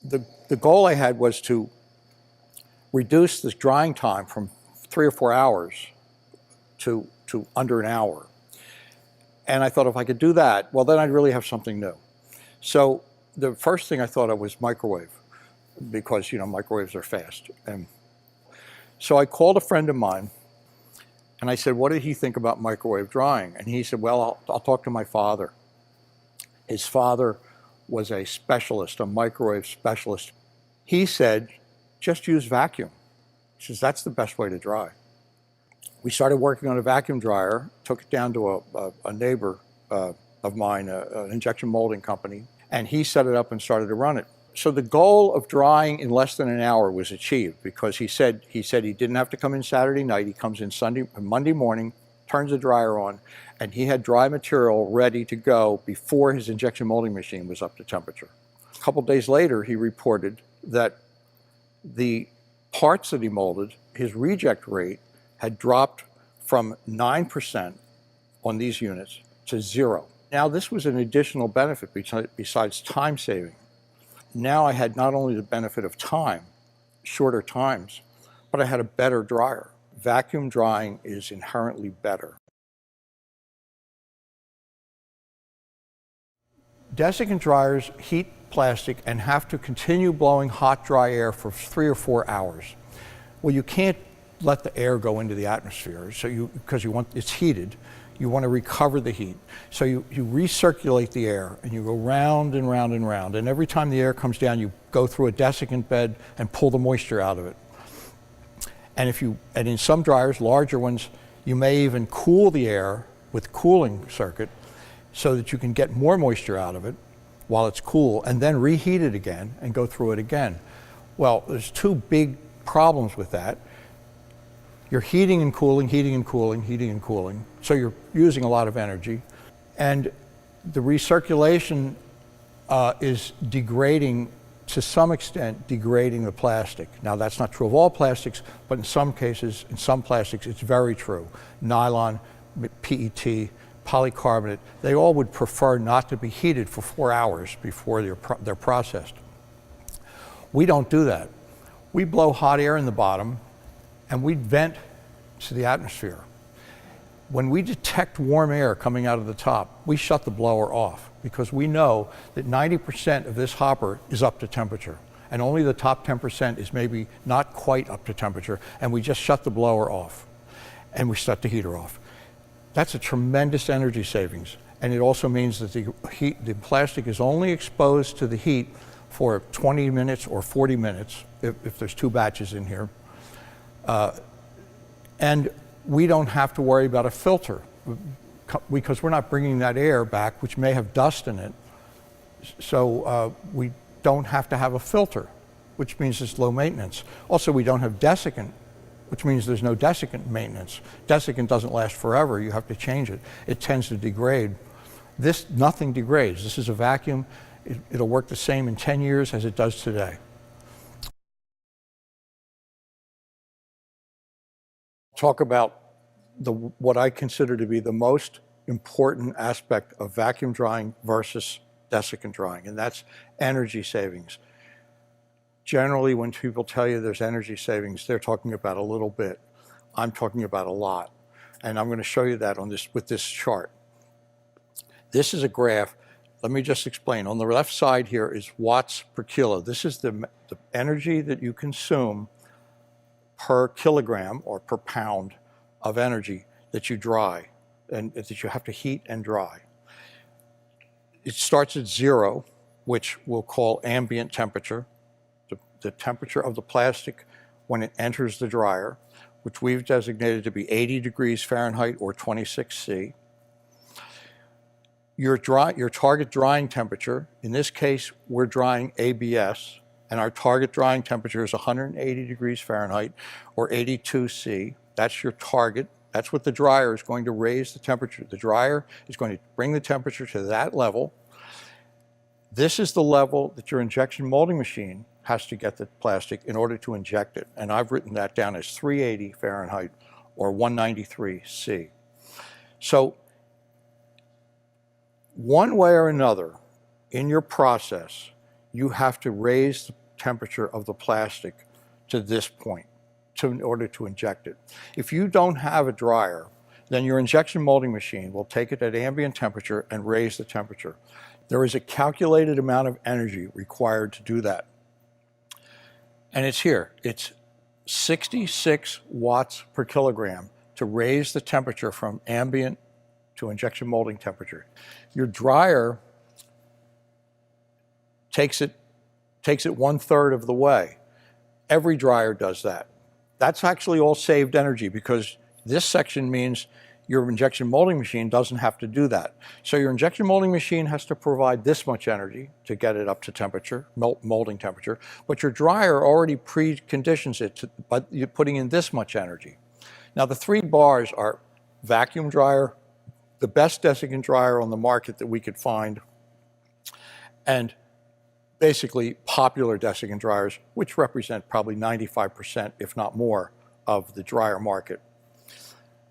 the goal I had was to reduce this drying time from 3 or 4 hours to under an hour. And I thought if I could do that, well, then I'd really have something new. So the first thing I thought of was microwave, because, you know, microwaves are fast. And so I called a friend of mine and I said, what did he think about microwave drying? And he said, well, I'll talk to my father. His father was a specialist, a microwave specialist. He said, just use vacuum. He says, that's the best way to dry. We started working on a vacuum dryer, took it down to a neighbor of mine, an injection molding company, and he set it up and started to run it. So the goal of drying in less than an hour was achieved, because he said he didn't have to come in Saturday night. He comes in Monday morning, turns the dryer on, and he had dry material ready to go before his injection molding machine was up to temperature. A couple days later, he reported that the parts that he molded, his reject rate had dropped from 9% on these units to 0. Now, this was an additional benefit besides time saving. Now I had not only the benefit of time, shorter times, but I had a better dryer. Vacuum drying is inherently better. Desiccant dryers heat plastic and have to continue blowing hot, dry air for 3 or 4 hours. Well, you can't let the air go into the atmosphere, so because it's heated, you want to recover the heat. So you recirculate the air and you go round and round and round, and every time the air comes down, you go through a desiccant bed and pull the moisture out of it. And in some dryers, larger ones, you may even cool the air with cooling circuit so that you can get more moisture out of it while it's cool, and then reheat it again and go through it again. Well, there's two big problems with that. You're heating and cooling, heating and cooling, heating and cooling, so you're using a lot of energy. And the recirculation is degrading, to some extent, degrading the plastic. Now, that's not true of all plastics, but in some cases, in some plastics, it's very true. Nylon, PET, polycarbonate, they all would prefer not to be heated for 4 hours before they're processed. We don't do that. We blow hot air in the bottom and we vent to the atmosphere. When we detect warm air coming out of the top, we shut the blower off, because we know that 90% of this hopper is up to temperature, and only the top 10% is maybe not quite up to temperature, and we just shut the blower off and we shut the heater off. That's a tremendous energy savings, and it also means that the plastic is only exposed to the heat for 20 minutes or 40 minutes if there's 2 batches in here. And we don't have to worry about a filter, because we're not bringing that air back, which may have dust in it. So we don't have to have a filter, which means it's low maintenance. Also, we don't have desiccant, which means there's no desiccant maintenance. Desiccant doesn't last forever. You have to change it. It tends to degrade. Nothing degrades. This is a vacuum. It'll work the same in 10 years as it does today. Talk about what I consider to be the most important aspect of vacuum drying versus desiccant drying, and that's energy savings. Generally, when people tell you there's energy savings, they're talking about a little bit. I'm talking about a lot, and I'm going to show you that with this chart. This is a graph. Let me just explain. On the left side here is watts per kilo. This is the energy that you consume per kilogram or per pound of energy that you dry and that you have to heat and dry. It starts at 0, which we'll call ambient temperature, the temperature of the plastic when it enters the dryer, which we've designated to be 80 degrees Fahrenheit or 26 C. Your target drying temperature, in this case, we're drying ABS, and our target drying temperature is 180 degrees Fahrenheit or 82 C. That's your target. That's what the dryer is going to raise the temperature. The dryer is going to bring the temperature to that level. This is the level that your injection molding machine has to get the plastic in order to inject it. And I've written that down as 380 Fahrenheit or 193 C. So one way or another in your process, you have to raise the temperature of the plastic to this point in order to inject it. If you don't have a dryer, then your injection molding machine will take it at ambient temperature and raise the temperature. There is a calculated amount of energy required to do that. And it's here. It's 66 watts per kilogram to raise the temperature from ambient to injection molding temperature. Your dryer takes it 1/3 of the way. Every dryer does that. That's actually all saved energy, because this section means your injection molding machine doesn't have to do that. So your injection molding machine has to provide this much energy to get it up to temperature, molding temperature, but your dryer already preconditions it by you're putting in this much energy. Now the 3 bars are vacuum dryer, the best desiccant dryer on the market that we could find, and basically popular desiccant dryers, which represent probably 95%, if not more, of the dryer market.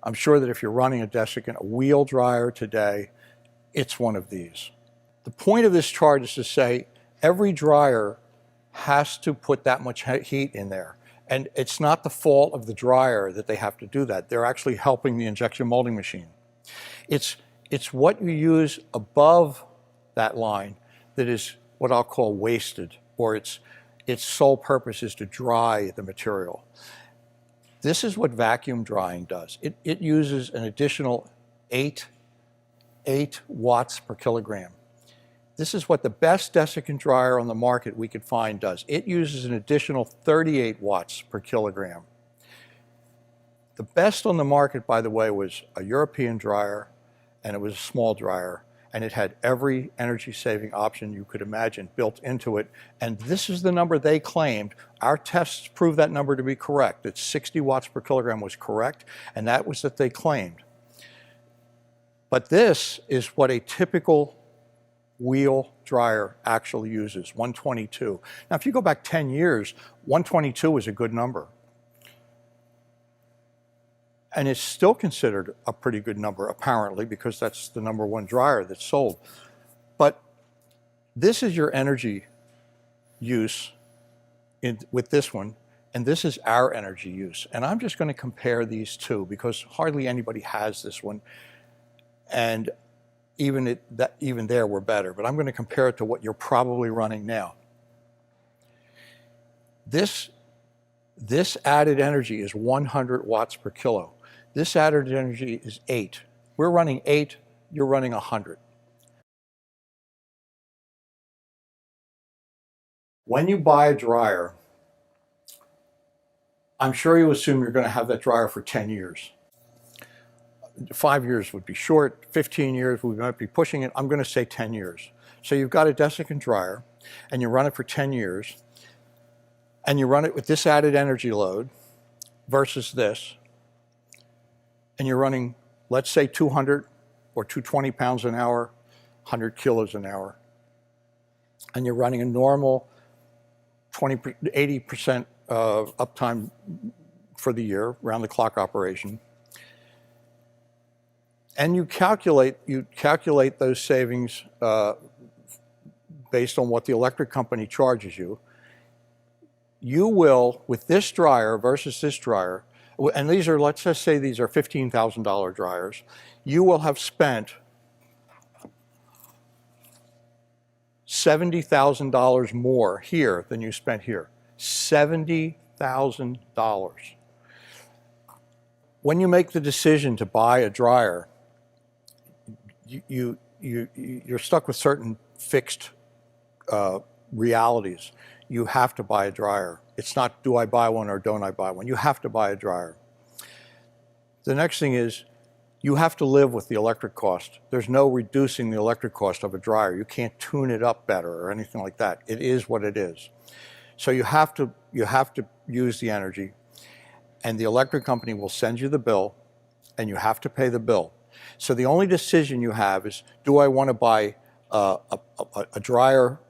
I'm sure that if you're running a desiccant, a wheel dryer today, it's one of these. The point of this chart is to say every dryer has to put that much heat in there. And it's not the fault of the dryer that they have to do that. They're actually helping the injection molding machine. It's what you use above that line that is what I'll call wasted, or its sole purpose is to dry the material. This is what vacuum drying does. It uses an additional 8 watts per kilogram. This is what the best desiccant dryer on the market we could find does. It uses an additional 38 watts per kilogram. The best on the market, by the way, was a European dryer, and it was a small dryer, and it had every energy-saving option you could imagine built into it. And this is the number they claimed. Our tests proved that number to be correct. That 60 watts per kilogram was correct, and that was that they claimed. But this is what a typical wheel dryer actually uses, 122. Now, if you go back 10 years, 122 is a good number. And it's still considered a pretty good number, apparently, because that's the #1 dryer that's sold. But this is your energy use with this one, and this is our energy use. And I'm just going to compare these two, because hardly anybody has this one. And even there we're better. But I'm going to compare it to what you're probably running now. This added energy is 100 watts per kilo. This added energy is 8. We're running 8, you're running 100. When you buy a dryer, I'm sure you assume you're going to have that dryer for 10 years. 5 years would be short, 15 years, we might be pushing it. I'm going to say 10 years. So you've got a desiccant dryer, and you run it for 10 years, and you run it with this added energy load versus this, and you're running, let's say 200 or 220 pounds an hour, 100 kilos an hour, and you're running a normal 80% uptime for the year, round-the-clock operation, and you calculate those savings based on what the electric company charges you, you will, with this dryer versus this dryer, and these are, let's just say these are $15,000 dryers, you will have spent $70,000 more here than you spent here. $70,000. When you make the decision to buy a dryer, you're stuck with certain fixed realities. You have to buy a dryer. It's not, do I buy one or don't I buy one? You have to buy a dryer. The next thing is, you have to live with the electric cost. There's no reducing the electric cost of a dryer. You can't tune it up better or anything like that. It is what it is. So you have to use the energy, and the electric company will send you the bill, and you have to pay the bill. So the only decision you have is, do I want to buy a dryer,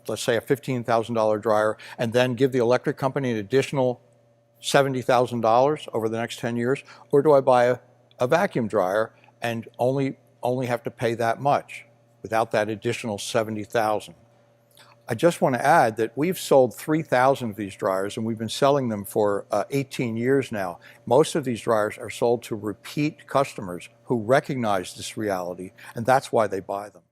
let's say a $15,000 dryer, and then give the electric company an additional $70,000 over the next 10 years, or do I buy a vacuum dryer and only have to pay that much without that additional $70,000? I just want to add that we've sold 3,000 of these dryers, and we've been selling them for 18 years now. Most of these dryers are sold to repeat customers who recognize this reality, and that's why they buy them.